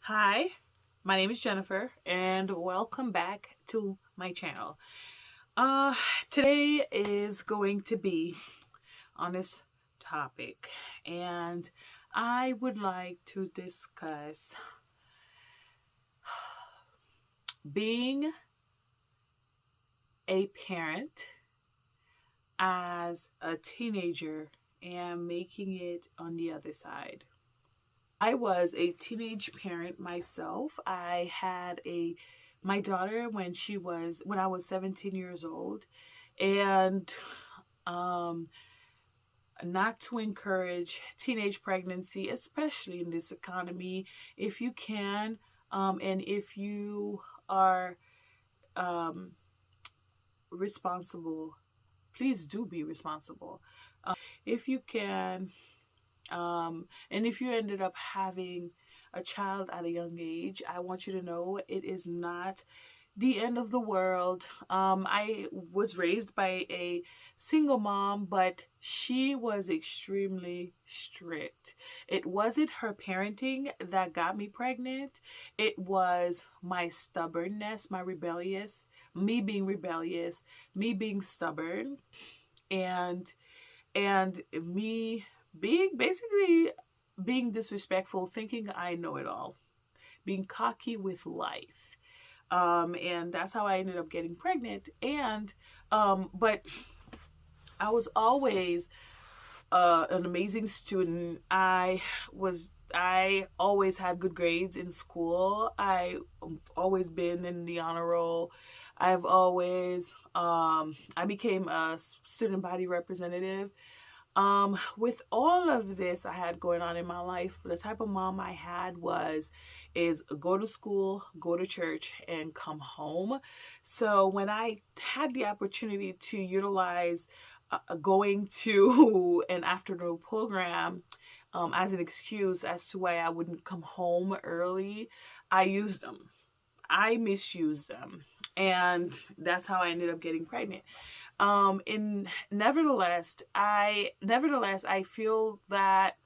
Hi, my name is Jennifer, and welcome back to my channel. Uh, Today is going to be on this topic, and I would like to discuss being a parent as a teenager and making it on the other side. I was a teenage parent myself. I had my daughter when I was 17 years old, and um not to encourage teenage pregnancy, especially in this economy, if you can, and if you are um responsible, please do be responsible. If you can, and if you ended up having a child at a young age, I want you to know it is not the end of the world. I was raised by a single mom, but she was extremely strict. It wasn't her parenting that got me pregnant. It was my stubbornness, me being rebellious, me being stubborn, and me being disrespectful, thinking I know it all, being cocky with life. And that's how I ended up getting pregnant. But I was always an amazing student. I always had good grades in school. I've always been in the honor roll. I became a student body representative. With all of this I had going on in my life, the type of mom I had is go to school, go to church, and come home. So when I had the opportunity to utilize going to an afternoon program as an excuse as to why I wouldn't come home early, I used them. I misused them. And that's how I ended up getting pregnant. In nevertheless, I feel that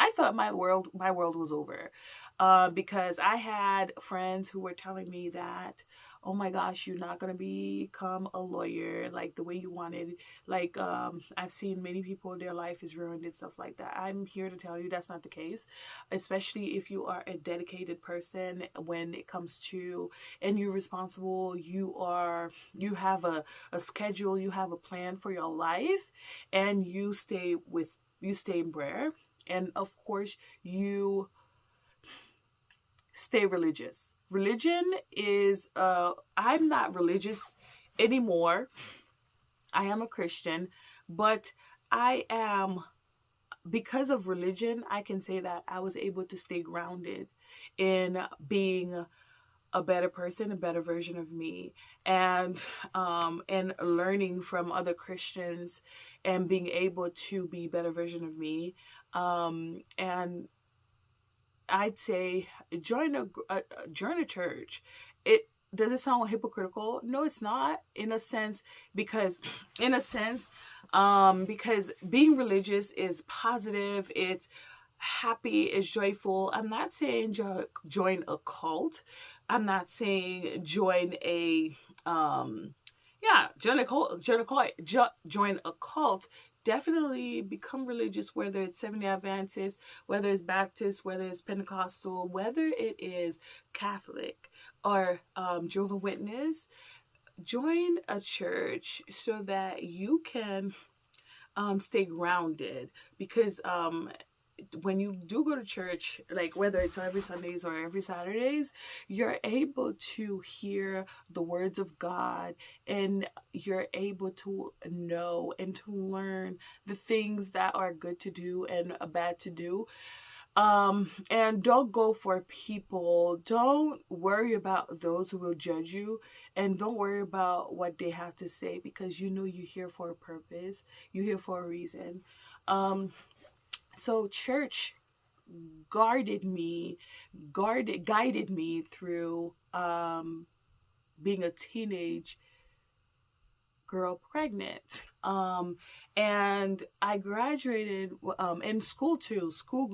I thought my world was over, because I had friends who were telling me that, oh my gosh, you're not gonna become a lawyer like the way you wanted. Like, I've seen many people, their life is ruined and stuff like that. I'm here to tell you that's not the case, especially if you are a dedicated person when it comes to, and you're responsible. You have a schedule, you have a plan for your life, and you stay in prayer, and of course you stay religious. Religion is I'm not religious anymore. I am a Christian, but I am, because of religion, I can say that I was able to stay grounded in being a better person, a better version of me, and learning from other Christians and being able to be a better version of me. And I'd say join a church. It does it sound hypocritical? No, it's not. Because in a sense, because being religious is positive. It's happy, it's joyful. I'm not saying join a cult. I'm not saying join a join a cult. Join a cult. Definitely become religious, whether it's Seventh-day Adventist, whether it's Baptist, whether it's Pentecostal, whether it is Catholic or Jehovah Witness. Join a church so that you can stay grounded, because when you do go to church, like whether it's every Sundays or every Saturdays, you're able to hear the words of God, and you're able to know and to learn the things that are good to do and bad to do. And don't go for people. Don't worry about those who will judge you, and don't worry about what they have to say, because you know you're here for a purpose. You're here for a reason. So church guided me through being a teenage girl pregnant. And I graduated in school too. School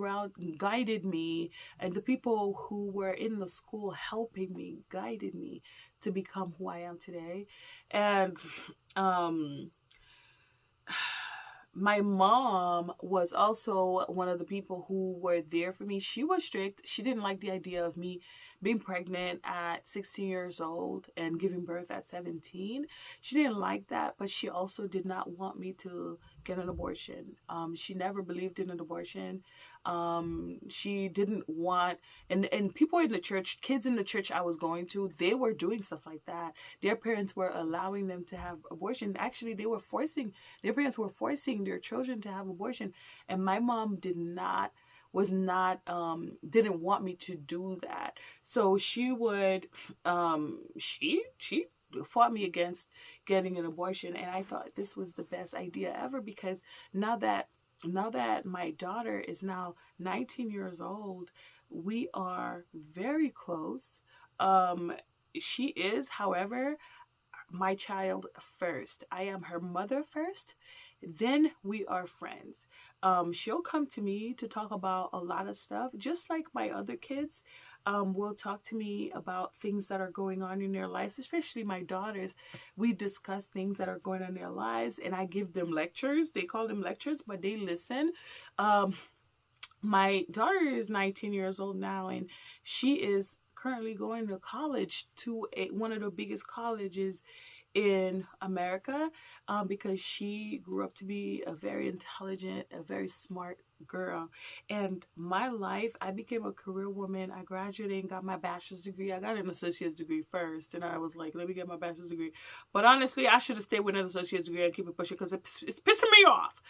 guided me, and the people who were in the school helping me guided me to become who I am today. And my mom was also one of the people who were there for me. She was strict. She didn't like the idea of me being pregnant at 16 years old and giving birth at 17. She didn't like that, but she also did not want me to get an abortion. She never believed in an abortion. She didn't want, and people in the church, kids in the church I was going to, they were doing stuff like that. Their parents were allowing them to have abortion. Actually, their parents were forcing their children to have abortion. And my mom didn't want me to do that. So she would, she fought me against getting an abortion. And I thought this was the best idea ever, because now that my daughter is now 19 years old, we are very close. She is, however, my child first. I am her mother first. Then we are friends. She'll come to me to talk about a lot of stuff, just like my other kids will talk to me about things that are going on in their lives, especially my daughters. We discuss things that are going on in their lives, and I give them lectures. They call them lectures, but they listen. My daughter is 19 years old now, and she is currently going to college, to one of the biggest colleges in America, because she grew up to be a very intelligent, a very smart girl. And my life, I became a career woman. I graduated and got my bachelor's degree. I got an associate's degree first, and I was like, let me get my bachelor's degree. But honestly, I should have stayed with an associate's degree and keep it pushing, because it's pissing me off.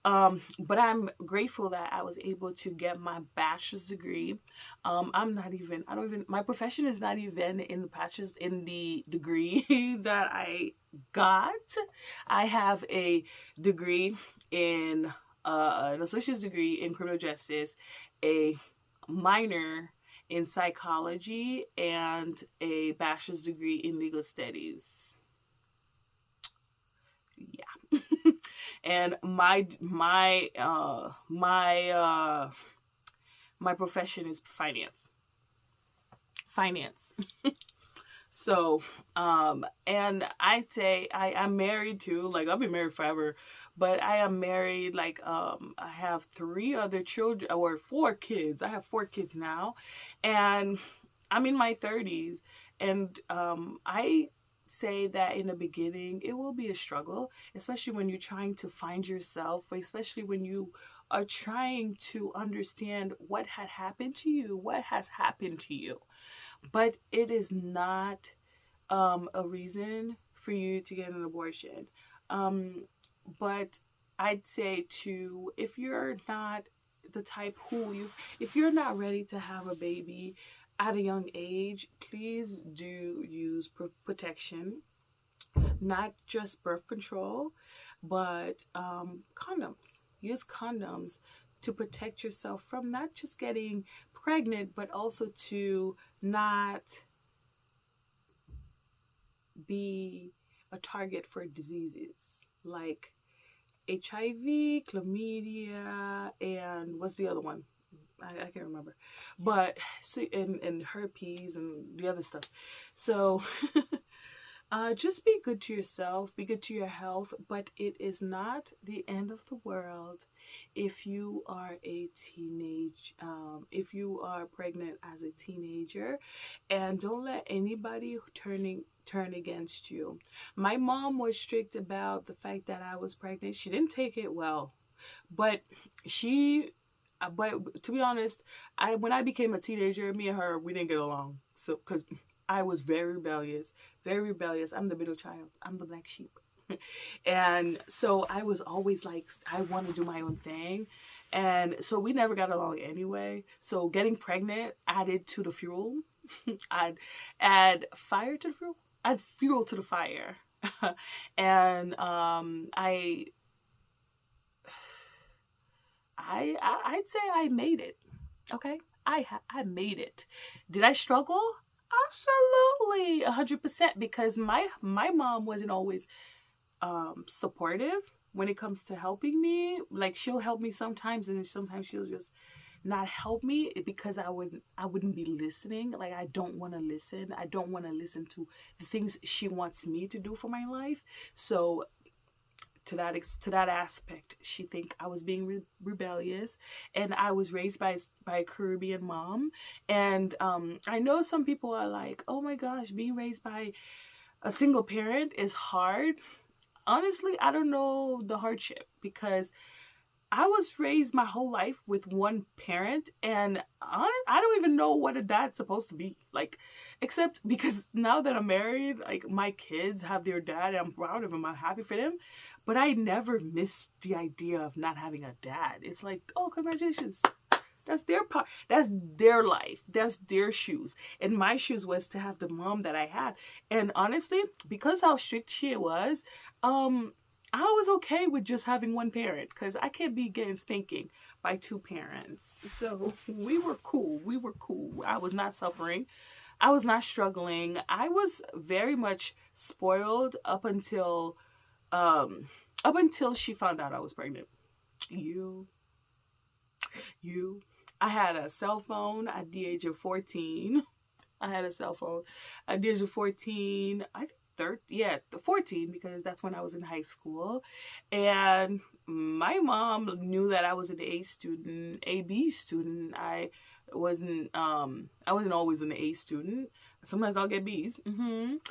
But I'm grateful that I was able to get my bachelor's degree. My profession is not even in the degree that I got. I have a degree in an associate's degree in criminal justice, a minor in psychology, and a bachelor's degree in legal studies. Yeah. And my profession is finance. So, and I'd say I'm married too. Like, I'll be married forever, but I am married. Like, I have 3 other children, or 4 kids. I have 4 kids now, and I'm in my 30s. And I say that in the beginning, it will be a struggle, especially when you're trying to find yourself, especially when you are trying to understand what has happened to you. But it is not a reason for you to get an abortion. But I'd say too, if you're not the type if you're not ready to have a baby at a young age, please do use protection. Not just birth control, but condoms. Use condoms to protect yourself from not just getting pregnant, but also to not be a target for diseases like HIV, chlamydia, and what's the other one? I can't remember. But so and herpes and the other stuff. So just be good to yourself, be good to your health, but it is not the end of the world if you are if you are pregnant as a teenager, and don't let anybody turn against you. My mom was strict about the fact that I was pregnant. She didn't take it well, but to be honest, when I became a teenager, me and her, we didn't get along. So, because I was very rebellious. I'm the middle child. I'm the black sheep. And so I was always like, I want to do my own thing. And so we never got along anyway. So getting pregnant added to the fuel. I'd add fire to the fuel. Add fuel to the fire. And I'd say I made it. Okay? I made it. Did I struggle? Absolutely, 100%, because my mom wasn't always supportive when it comes to helping me. Like, she'll help me sometimes, and then sometimes she'll just not help me because I wouldn't be listening. Like, I don't want to listen. I don't want to listen to the things she wants me to do for my life. So to that aspect, she think I was being rebellious, and I was raised by a Caribbean mom. And I know some people are like, oh my gosh, being raised by a single parent is hard. Honestly, I don't know the hardship, because I was raised my whole life with one parent, and I don't even know what a dad's supposed to be like, except because now that I'm married, like, my kids have their dad, and I'm proud of them, I'm happy for them, but I never missed the idea of not having a dad. It's like, oh, congratulations. That's their part. That's their life. That's their shoes. And my shoes was to have the mom that I had. And honestly, because how strict she was, I was okay with just having one parent, because I can't be getting spanking by two parents. So we were cool. We were cool. I was not suffering. I was not struggling. I was very much spoiled up until she found out I was pregnant. I had a cell phone at the age of 14. I had a cell phone at the age of 14. I think 14, because that's when I was in high school. And my mom knew that I was an A B student. I wasn't always an A student. Sometimes I'll get B's. And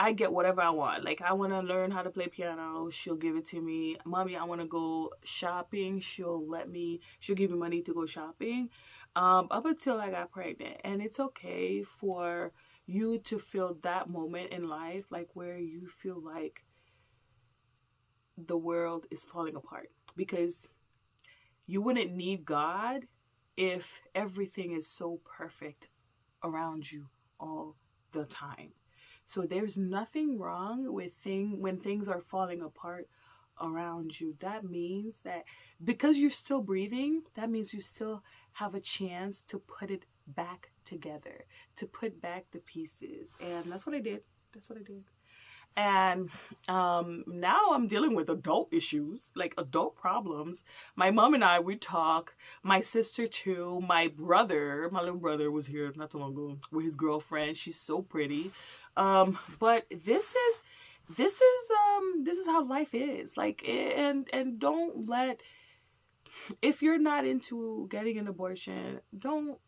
I get whatever I want. Like, I want to learn how to play piano, she'll give it to me. Mommy, I want to go shopping, she'll give me money to go shopping. Up until I got pregnant. And it's okay for you to feel that moment in life, like, where you feel like the world is falling apart, because you wouldn't need God if everything is so perfect around you all the time. So there's nothing wrong with when things are falling apart around you. That means that because you're still breathing, that means you still have a chance to put it back together, to put back the pieces. And that's what I did. And now I'm dealing with adult issues, like adult problems. My mom and I, we talk. My sister too. My little brother was here not too long ago with his girlfriend. She's so pretty. But this is how life is. Like, and don't let, if you're not into getting an abortion, don't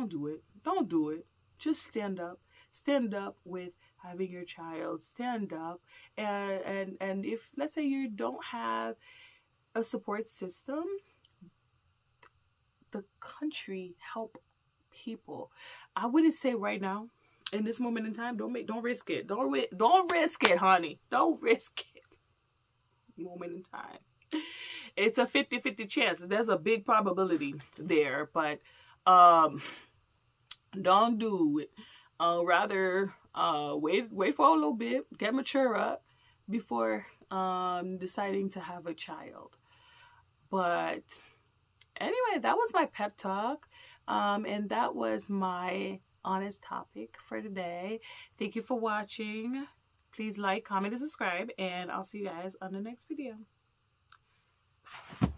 do it. Don't do it. Just stand up. Stand up with having your child. Stand up. And if, let's say, you don't have a support system, the country help people. I wouldn't say right now, in this moment in time, don't risk it. Don't risk it, honey. Don't risk it. Moment in time. It's a 50-50 chance. There's a big probability there, but don't do it. Rather wait for a little bit, get mature up before deciding to have a child. But anyway, that was my pep talk, and that was my honest topic for today. Thank you for watching. Please like, comment, and subscribe, and I'll see you guys on the next video. Bye.